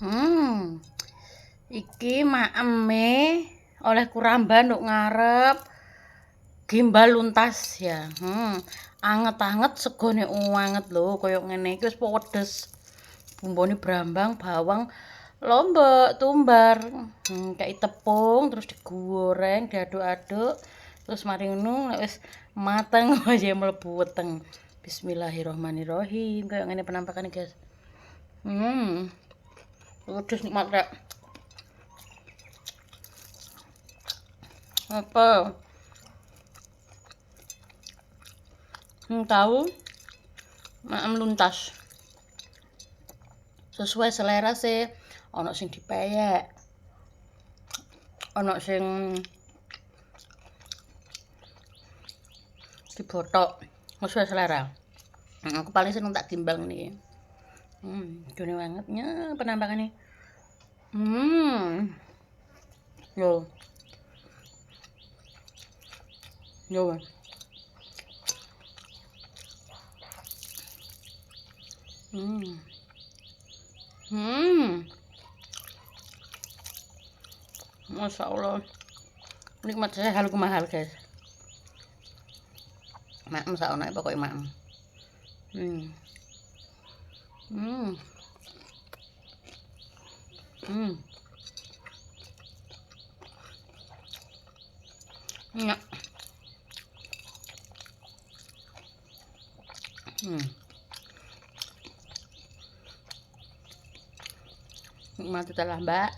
Hmm, iki maeme oleh kuramban nduk ngarep gimbal luntas ya. Anget-anget segone anget lho kaya ngene iki wis pedes. Bumbone brambang, bawang, lombok, tumbar. Kayak tepung terus digoreng, diaduk-aduk. Terus mari ngono nek wis mateng ya mlebu weteng. Bismillahirrahmanirrahim. Kayak ngene penampakane, guys. Pedes nikmat rek. Apa? Tahu maem luntas. Sesuai selera sih. Ono sing dipeyek. Ono sing dibotok. Sesuai selera. Aku paling seneng tak timbang nih. Gini bangetnya penampakannya. Yo. Yo. Masya Allah. Nikmat saya halku mahal, guys. Maem saono pokoknya maem. Nyak. Nikmati telah, Mbak.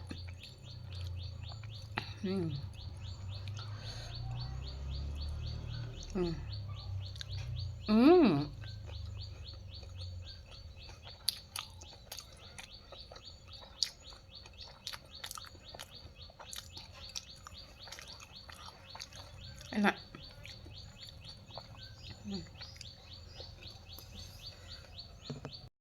Enak.